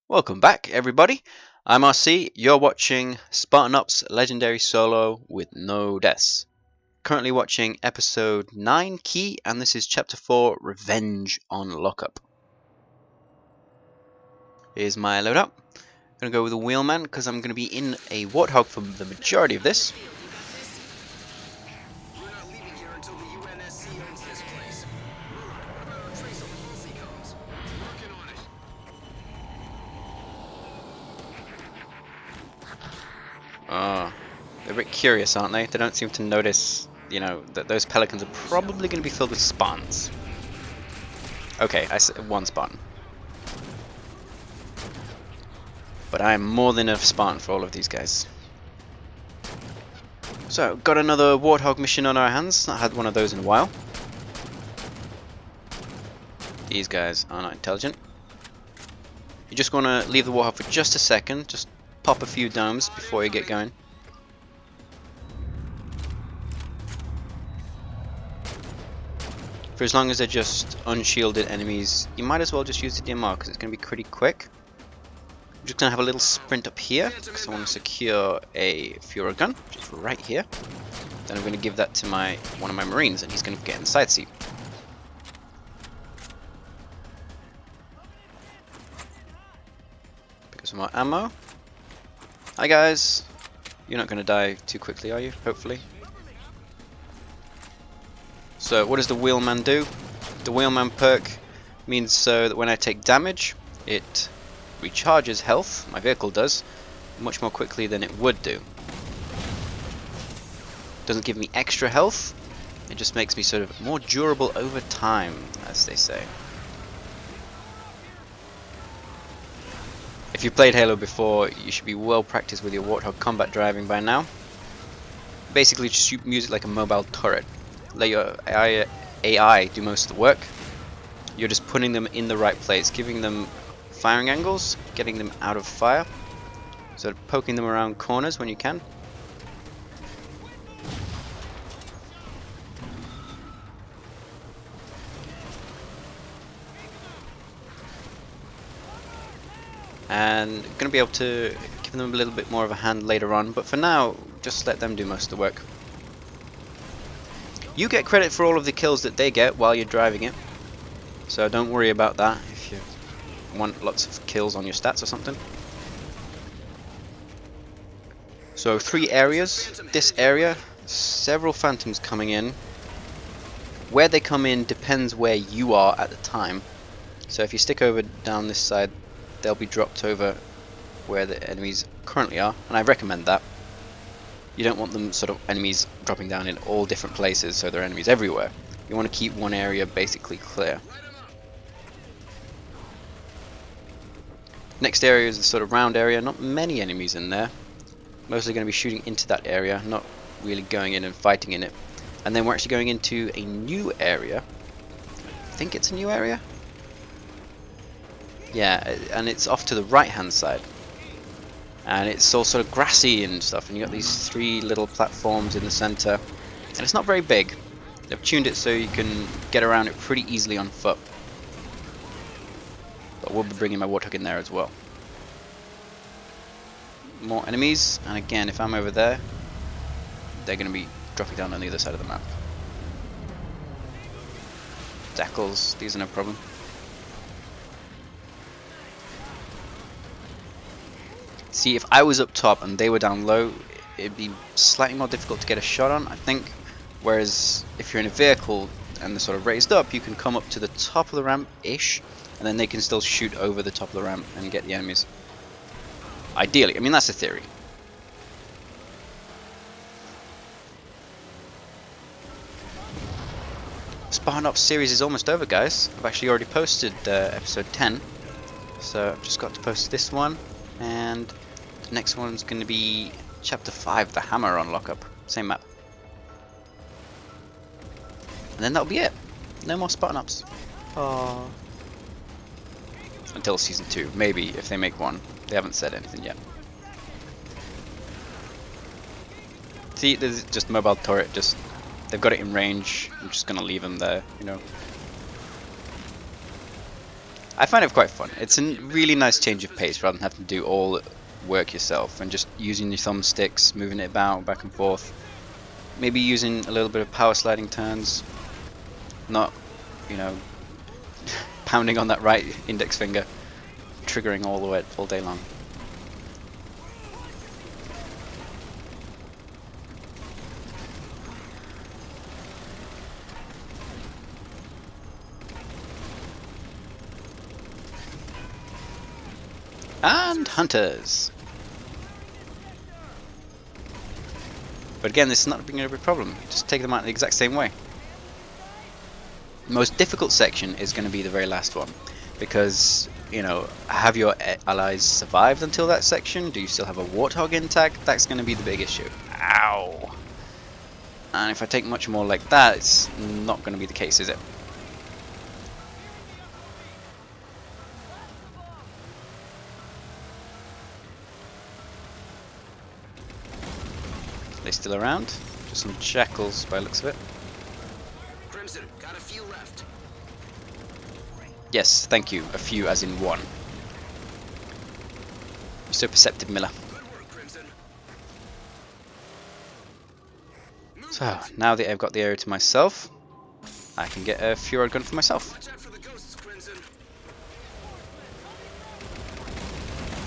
Welcome back, everybody. I'm RC. You're watching Spartan Up's Legendary Solo with no deaths. Currently watching episode 9 Key, and this is chapter 4 Revenge on Lockup. Here's my loadout. I'm gonna go with a wheelman because I'm gonna be in a Warthog for the majority of this. They're a bit curious, aren't they? They don't seem to notice, that those pelicans are probably going to be filled with Spartans. Okay, I said one Spartan. But I am more than enough Spartan for all of these guys. So, got another Warthog mission on our hands. Not had one of those in a while. These guys are not intelligent. You just want to leave the Warthog for just a second. Just pop a few domes before you get going. For as long as they're just unshielded enemies, you might as well just use the DMR because it's going to be pretty quick. I'm just going to have a little sprint up here because I want to secure a Führer gun, which is right here. Then I'm going to give that to one of my Marines and he's going to get in the side seat. Pick up some more ammo. Hi guys! You're not going to die too quickly, are you? Hopefully. So what does the wheelman do? The wheelman perk means so that when I take damage, it recharges health, my vehicle does, much more quickly than it would do. Doesn't give me extra health, it just makes me sort of more durable over time, as they say. If you've played Halo before, you should be well practiced with your Warthog combat driving by now. Basically just use it like a mobile turret. Let your AI do most of the work. You're just putting them in the right place, giving them firing angles, getting them out of fire, sort of poking them around corners when you can. And going to be able to give them a little bit more of a hand later on, but for now, just let them do most of the work. You get credit for all of the kills that they get while you're driving it, so don't worry about that if you want lots of kills on your stats or something. So 3 areas. This area, several phantoms coming in. Where they come in depends where you are at the time. So if you stick over down this side, they'll be dropped over where the enemies currently are, and I recommend that. You don't want them sort of enemies dropping down in all different places, so there are enemies everywhere. You want to keep one area basically clear. Next area is the sort of round area, not many enemies in there. Mostly going to be shooting into that area, not really going in and fighting in it. And then we're actually going into a new area. I think it's a new area? Yeah, and it's off to the right hand side. And it's all sort of grassy and stuff, and you got these 3 little platforms in the center, and it's not very big. They've tuned it so you can get around it pretty easily on foot. But we'll be bringing my Warthog in there as well. More enemies, and again, if I'm over there, they're going to be dropping down on the other side of the map. Dackles, these are no problem. See, if I was up top and they were down low, it'd be slightly more difficult to get a shot on, I think. Whereas if you're in a vehicle and they're sort of raised up, you can come up to the top of the ramp-ish, and then they can still shoot over the top of the ramp and get the enemies. Ideally, I mean that's a theory. Spartan Ops series is almost over, guys. I've actually already posted episode 10, so I've just got to post this one, and the next one's going to be chapter 5, the Hammer on Lockup. Same map. And then that'll be it. No more Spartan Ops. Aww. Until season 2, maybe, if they make one. They haven't said anything yet. See, there's just mobile turret, they've got it in range. I'm just gonna leave them there, I find it quite fun. It's a really nice change of pace rather than having to do all work yourself and just using your thumbsticks, moving it about back and forth. Maybe using a little bit of power sliding turns, not, you know, pounding on that right index finger, triggering all the way all day long. And hunters. But again, this is not being a big problem. Just take them out the exact same way. The most difficult section is going to be the very last one, because, you know, have your allies survived until that section? Do you still have a Warthog intact? That's going to be the big issue. Ow! And if I take much more like that, it's not going to be the case, is it? They still around? Just some jackals by the looks of it. Crimson, got a few left. Yes, thank you. A few as in one. You're so perceptive, Miller. Good work, Crimson. So, now that I've got the area to myself, I can get a Furod gun for myself. Watch out for the ghosts, Crimson.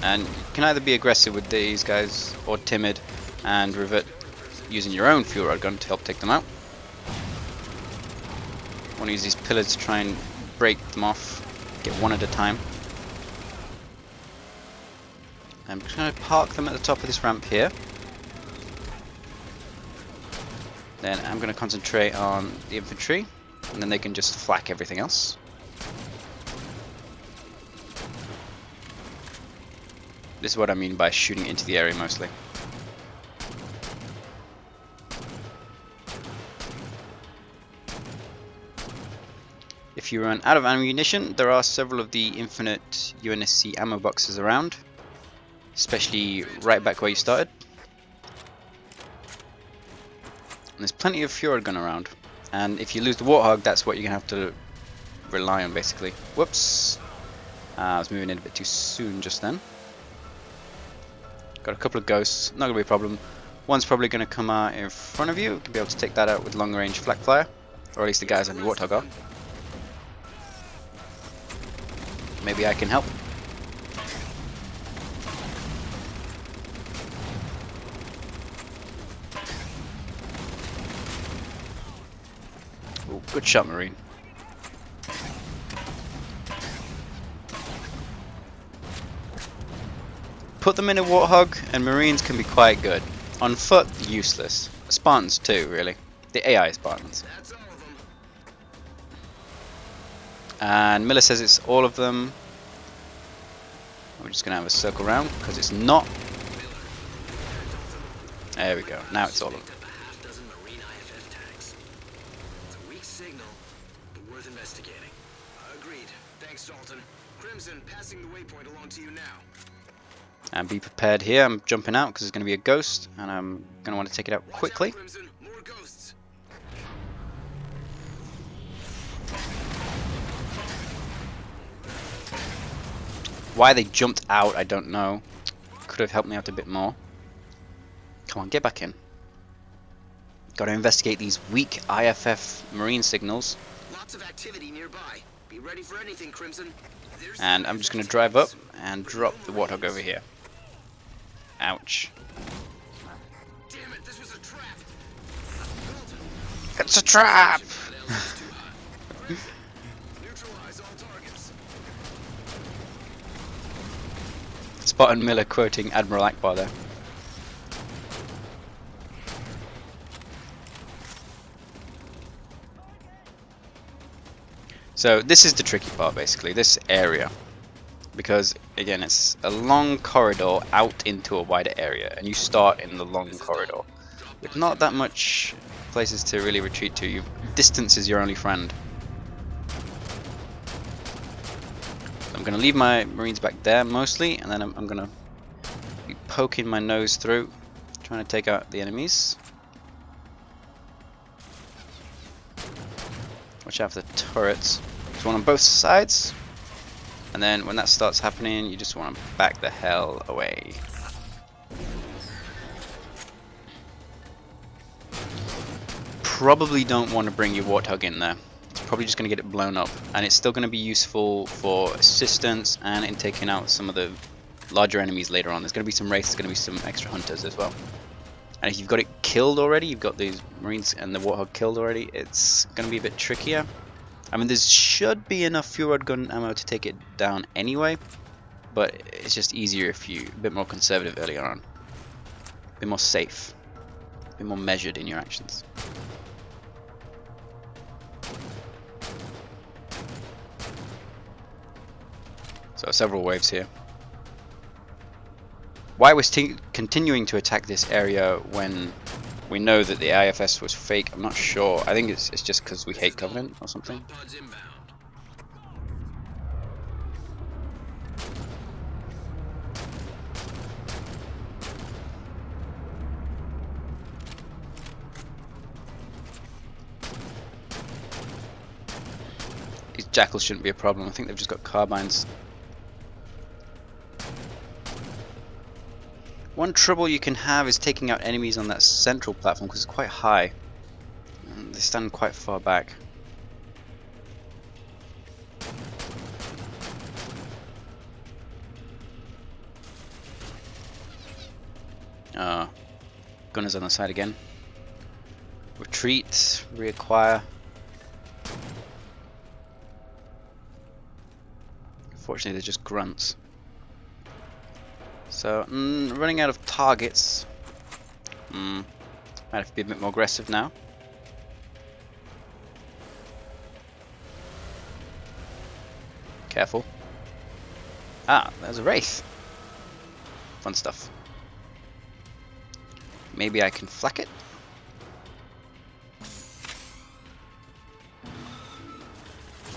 And you can either be aggressive with these guys, or timid, and revert using your own fuel rod gun to help take them out. I want to use these pillars to try and break them off, get one at a time. I'm just going to park them at the top of this ramp here. Then I'm going to concentrate on the infantry, and then they can just flak everything else. This is what I mean by shooting into the area mostly. If you run out of ammunition, there are several of the infinite UNSC ammo boxes around, especially right back where you started. And there's plenty of Furod gun around, and if you lose the Warthog, that's what you're gonna have to rely on basically. Whoops! I was moving in a bit too soon just then. Got a couple of ghosts, not gonna be a problem. One's probably gonna come out in front of you. You can be able to take that out with long range flak fire, or at least the guys on your Warthog are. Maybe I can help. Ooh, good shot, Marine. Put them in a Warthog, and Marines can be quite good. On foot, useless. Spartans too, really. The AI Spartans. That's all of them. And Miller says it's all of them. We're just going to have a circle round, because it's not. There we go. Now it's all of them. Picked up a half-dozen Marine IFF tags. It's a weak signal, but worth investigating. Agreed. Thanks, Dalton. Crimson, passing the waypoint along to you now. And be prepared here. I'm jumping out because there's going to be a ghost, and I'm going to want to take it out quickly. Watch out, Crimson. More ghosts. Why they jumped out, I don't know. Could have helped me out a bit more. Come on, get back in. Got to investigate these weak IFF marine signals. Lots of activity nearby. Be ready for anything, Crimson. There's And I'm just going to drive up and drop the Warthog over here. Ouch. Damn it, this was a trap. It's a trap! Neutralize all targets. Spartan Miller quoting Admiral Akbar there. So this is the tricky part basically, this area. Because again, it's a long corridor out into a wider area, and you start in the long corridor. With not that much places to really retreat to. Distance is your only friend. I'm going to leave my Marines back there mostly, and then I'm going to be poking my nose through, trying to take out the enemies. Watch out for the turrets. There's one on both sides. And then when that starts happening, you just want to back the hell away. Probably don't want to bring your Warthog in there. It's probably just going to get it blown up. And it's still going to be useful for assistance and in taking out some of the larger enemies later on. There's going to be some wraiths, there's going to be some extra hunters as well. And if you've got it killed already, you've got these marines and the Warthog killed already, it's going to be a bit trickier. I mean, there should be enough fuel rod gun ammo to take it down anyway, but it's just easier if you're a bit more conservative earlier on. A bit more safe. A bit more measured in your actions. So several waves here. Why we're continuing to attack this area when we know that the IFS was fake, I'm not sure. I think it's just because we hate Covenant or something. These jackals shouldn't be a problem. I think they've just got carbines. One trouble you can have is taking out enemies on that central platform because it's quite high. And they stand quite far back. Gunners on the side again. Retreat, reacquire. Unfortunately, they're just grunts. So, running out of targets. Might have to be a bit more aggressive now. Careful. Ah, there's a wraith. Fun stuff. Maybe I can flak it?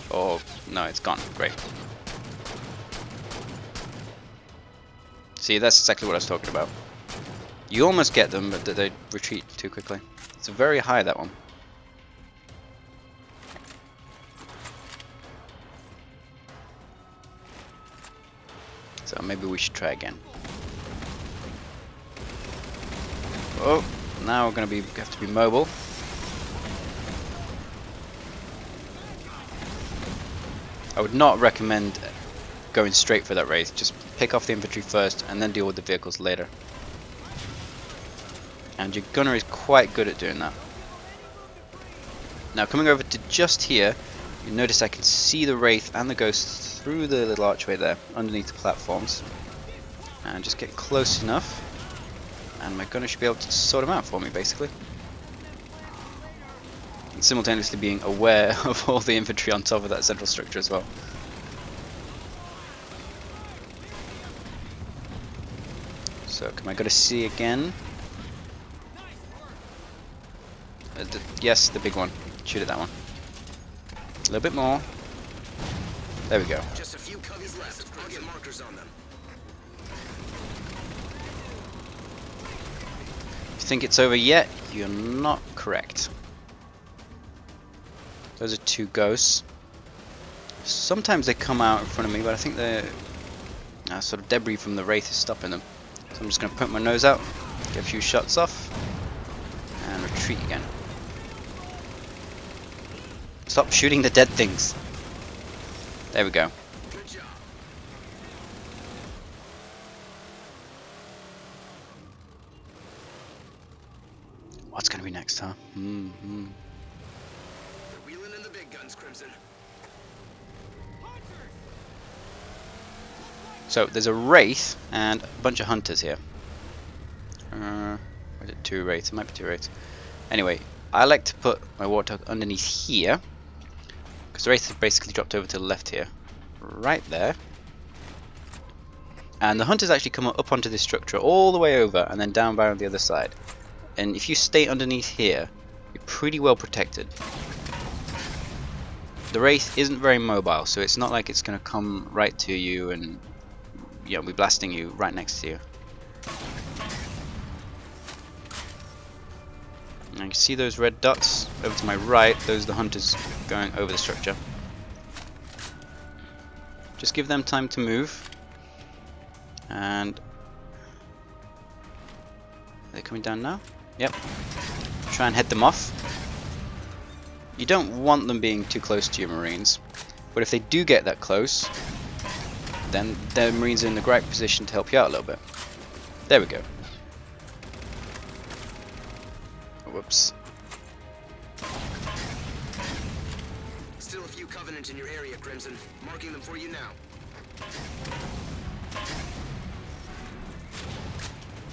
Oh, no, it's gone. Great. See, that's exactly what I was talking about. You almost get them, but they retreat too quickly. It's very high, that one. So maybe we should try again. Oh, now we're going to have to be mobile. I would not recommend going straight for that wraith. Just pick off the infantry first and then deal with the vehicles later. And your gunner is quite good at doing that. Now coming over to just here, you notice I can see the wraith and the ghost through the little archway there underneath the platforms. And just get close enough and my gunner should be able to sort them out for me basically. And simultaneously being aware of all the infantry on top of that central structure as well. So, am I going to see again? Yes, the big one. Shoot at that one. A little bit more. There we go. Just a few coveys left. I'll get markers on them. If you think it's over yet, you're not correct. Those are two ghosts. Sometimes they come out in front of me, but I think the sort of debris from the wraith is stopping them. So I'm just going to put my nose out, get a few shots off, and retreat again. Stop shooting the dead things. There we go. Good job. What's going to be next, huh? We're wheeling in the big guns, Crimson. So there's a wraith and a bunch of hunters here. Or is it two wraiths? It might be two wraiths. Anyway, I like to put my Warthog underneath here because the wraith has basically dropped over to the left here, right there. And the hunters actually come up onto this structure all the way over and then down by on the other side. And if you stay underneath here, you're pretty well protected. The wraith isn't very mobile, so it's not like it's going to come right to you and be blasting you right next to you. And you can see those red dots over to my right. Those are the hunters going over the structure. Just give them time to move. And are they coming down now? Yep. Try and head them off. You don't want them being too close to your Marines, but if they do get that close, then the Marines are in the right position to help you out a little bit. There we go. Whoops. Still a few Covenant in your area, Crimson. Marking them for you now.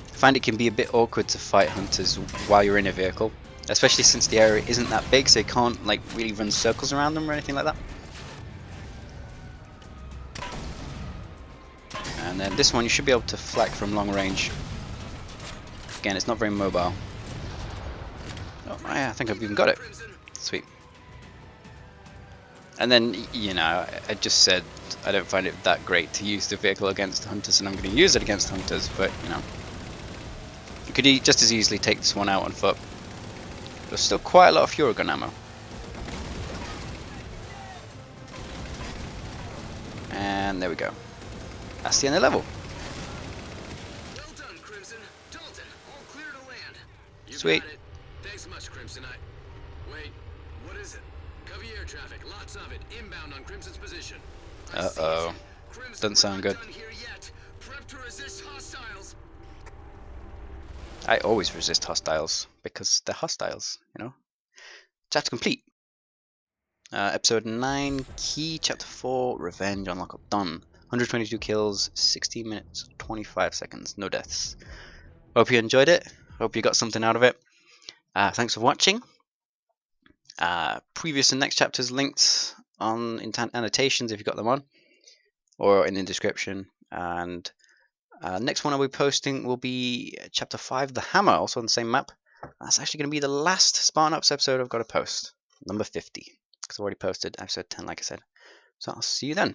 I find it can be a bit awkward to fight hunters while you're in a vehicle, especially since the area isn't that big, so you can't like really run circles around them or anything like that. And then this one you should be able to flak from long range. Again, it's not very mobile. Oh yeah, I think I've even got it. Sweet. And then, you know, I just said I don't find it that great to use the vehicle against hunters, and I'm going to use it against hunters, but you know, you could just as easily take this one out on foot. There's still quite a lot of Fury gun ammo. And there we go. That's the end of the level. Well done, Crimson. Dalton, all clear to land. You Sweet. got it. Thanks much, Crimson. Wait, what is it? Cover air traffic, lots of it, inbound on Crimson's position. Uh-oh. Doesn't sound good. Done here yet. Prep to resist hostiles. I always resist hostiles, because they're hostiles, you know? Chapter complete. Episode 9, Key, Chapter 4, Revenge on Lockup done. 122 kills, 16 minutes, 25 seconds, no deaths. Hope you enjoyed it. Hope you got something out of it. Thanks for watching. Previous and next chapters linked on in annotations if you got them on, or in the description. And next one I'll be posting will be Chapter 5, The Hammer, also on the same map. That's actually going to be the last Spartan Ops episode I've got to post, number 50, because I've already posted episode 10, like I said. So I'll see you then.